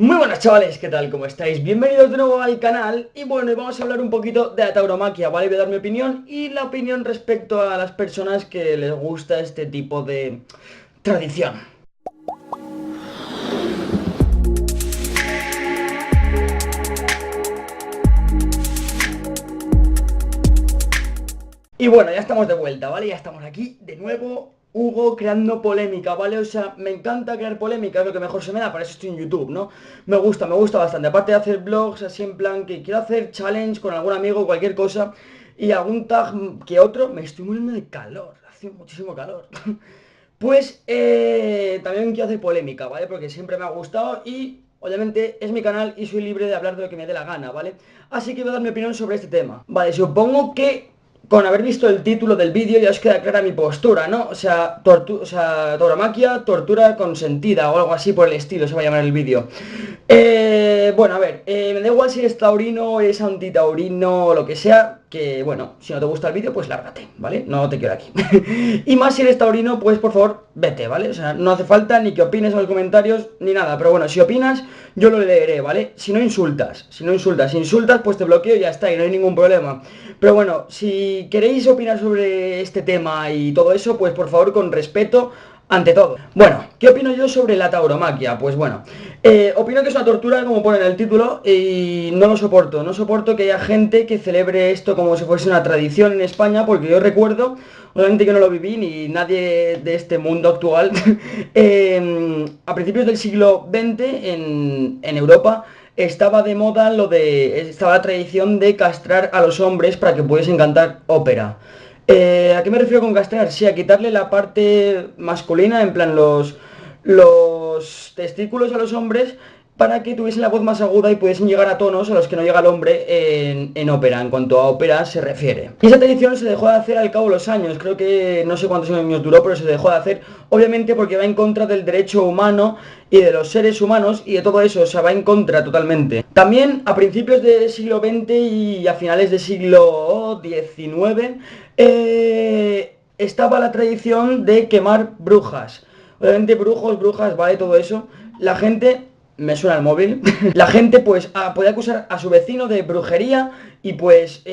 Muy buenas chavales, ¿qué tal? ¿Cómo estáis? Bienvenidos de nuevo al canal y bueno, y vamos a hablar un poquito de la tauromaquia, ¿vale? Voy a dar mi opinión y la opinión respecto a las personas que les gusta este tipo de tradición. Y bueno, ya estamos de vuelta, ¿vale? Ya estamos aquí de nuevo, Hugo, creando polémica, ¿vale? O sea, me encanta crear polémica, es lo que mejor se me da, para eso estoy en YouTube, ¿no? Me gusta bastante. Aparte de hacer vlogs así en plan que quiero hacer challenge con algún amigo, cualquier cosa, y algún tag que otro, me estoy muriendo de calor, hace muchísimo calor. Pues también quiero hacer polémica, ¿vale? Porque siempre me ha gustado y obviamente es mi canal y soy libre de hablar de lo que me dé la gana, ¿vale? Así que voy a dar mi opinión sobre este tema. Vale, supongo que con haber visto el título del vídeo ya os queda clara mi postura, ¿no? Tauromaquia, tortura consentida o algo así por el estilo, se va a llamar el vídeo. Bueno, a ver, me da igual si eres taurino o eres antitaurino o lo que sea, que bueno, si no te gusta el vídeo, pues lárgate, ¿vale? No te quiero aquí. Y más si eres taurino, pues por favor, vete, ¿vale? O sea, no hace falta ni que opines en los comentarios ni nada, pero bueno, si opinas, yo lo leeré, ¿vale? Si insultas, pues te bloqueo y ya está, y no hay ningún problema. Pero bueno, si queréis opinar sobre este tema y todo eso, pues por favor, con respeto, ante todo. Bueno, ¿qué opino yo sobre la tauromaquia? Pues bueno, opino que es una tortura, como pone en el título, y no lo soporto. No soporto que haya gente que celebre esto como si fuese una tradición en España, porque yo recuerdo, obviamente que no lo viví, ni nadie de este mundo actual, a principios del siglo XX en Europa estaba de moda estaba la tradición de castrar a los hombres para que pudiesen cantar ópera. ¿A qué me refiero con castrar? Sí, a quitarle la parte masculina, en plan los testículos a los hombres para que tuviesen la voz más aguda y pudiesen llegar a tonos a los que no llega el hombre en ópera, en cuanto a ópera se refiere. Y esa tradición se dejó de hacer al cabo de los años, creo que no sé cuántos años duró, pero se dejó de hacer, obviamente porque va en contra del derecho humano y de los seres humanos y de todo eso, o sea, va en contra totalmente. También a principios del siglo XX y a finales del siglo XIX estaba la tradición de quemar brujas. Obviamente brujos, brujas, vale, todo eso. La gente, me suena el móvil, la gente pues podía acusar a su vecino de brujería y pues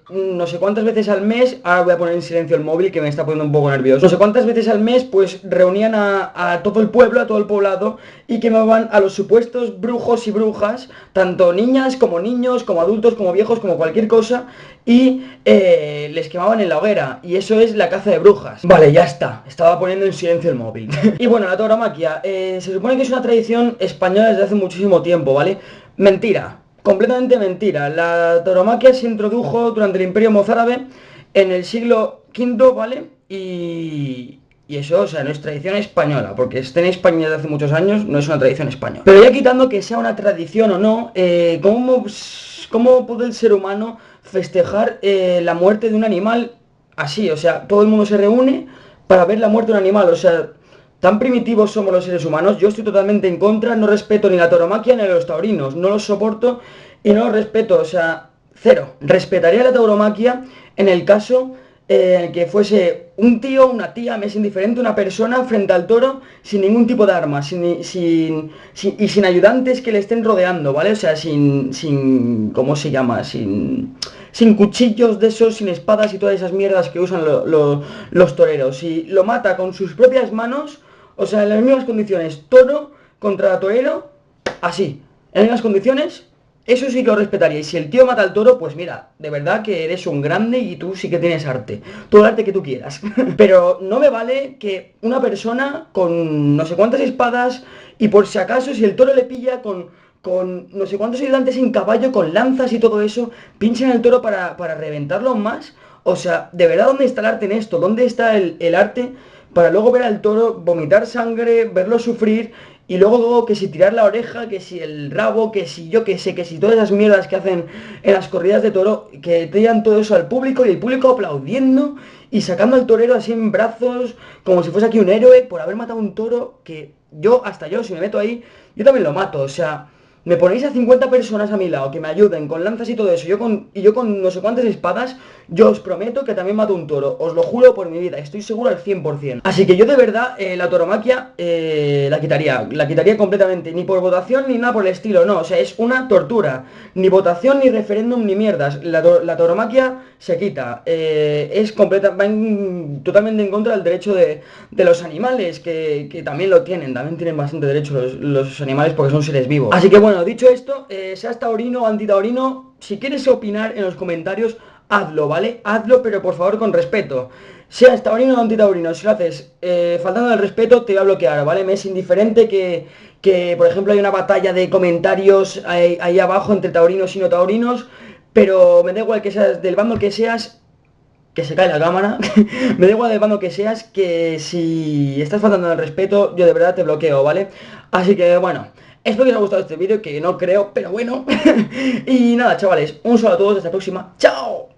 no sé cuántas veces al mes, ahora voy a poner en silencio el móvil que me está poniendo un poco nervioso, no sé cuántas veces al mes pues reunían a todo el pueblo, a todo el poblado y quemaban a los supuestos brujos y brujas, tanto niñas como niños, como adultos, como viejos, como cualquier cosa y les quemaban en la hoguera y eso es la caza de brujas. Vale, ya está, estaba poniendo en silencio el móvil. Y bueno, la tauromaquia, se supone que es una tradición española desde hace muchísimo tiempo, ¿vale? Mentira, completamente mentira. La tauromaquia se introdujo durante el Imperio Mozárabe en el siglo V, ¿vale? Y eso, o sea, no es tradición española, porque esté en España desde hace muchos años, no es una tradición española. Pero ya quitando que sea una tradición o no, ¿cómo puede el ser humano festejar la muerte de un animal así? O sea, todo el mundo se reúne para ver la muerte de un animal, o sea, tan primitivos somos los seres humanos. Yo estoy totalmente en contra, no respeto ni la tauromaquia ni a los taurinos, no los soporto y no los respeto, o sea, cero. Respetaría la tauromaquia en el caso en el que fuese un tío, una tía, me es indiferente, una persona frente al toro sin ningún tipo de arma, y sin ayudantes que le estén rodeando, ¿vale? O sea, ¿cómo se llama? Sin cuchillos de esos, sin espadas y todas esas mierdas que usan los toreros. Y lo mata con sus propias manos, o sea, en las mismas condiciones, toro contra torero, así, en las mismas condiciones, eso sí que lo respetaría. Y si el tío mata al toro, pues mira, de verdad que eres un grande y tú sí que tienes arte. Todo el arte que tú quieras. Pero no me vale que una persona con no sé cuántas espadas y por si acaso, si el toro le pilla con no sé cuántos ayudantes en caballo, con lanzas y todo eso, pinchen al toro para reventarlo más. O sea, de verdad, ¿dónde está el arte en esto? ¿Dónde está el arte para luego ver al toro vomitar sangre, verlo sufrir y luego que si tirar la oreja, que si el rabo, que si yo que sé, que si todas esas mierdas que hacen en las corridas de toro, que tiran todo eso al público y el público aplaudiendo y sacando al torero así en brazos, como si fuese aquí un héroe por haber matado a un toro que hasta yo, si me meto ahí, yo también lo mato, o sea... me ponéis a 50 personas a mi lado que me ayuden con lanzas y todo eso, y yo con no sé cuántas espadas, yo os prometo que también mato un toro, os lo juro por mi vida, estoy seguro al 100%. Así que yo de verdad la tauromaquia la quitaría completamente, ni por votación ni nada por el estilo, no, o sea, es una tortura, ni votación ni referéndum ni mierdas, la tauromaquia se quita, totalmente en contra del derecho de los animales, que también tienen bastante derecho los animales porque son seres vivos. Así que bueno, dicho esto, seas taurino o antitaurino, si quieres opinar en los comentarios, hazlo, ¿vale? Hazlo, pero por favor con respeto. Seas taurino o antitaurino, si lo haces faltando el respeto, te voy a bloquear, ¿vale? Me es indiferente que, por ejemplo, hay una batalla de comentarios ahí abajo entre taurinos y no taurinos, pero me da igual que seas del bando que seas, que se cae la cámara. Me da igual del bando que seas, que si estás faltando el respeto, yo de verdad te bloqueo, ¿vale? Así que bueno, espero que os haya gustado este vídeo, que no creo, pero bueno. Y nada, chavales, un saludo a todos, hasta la próxima. ¡Chao!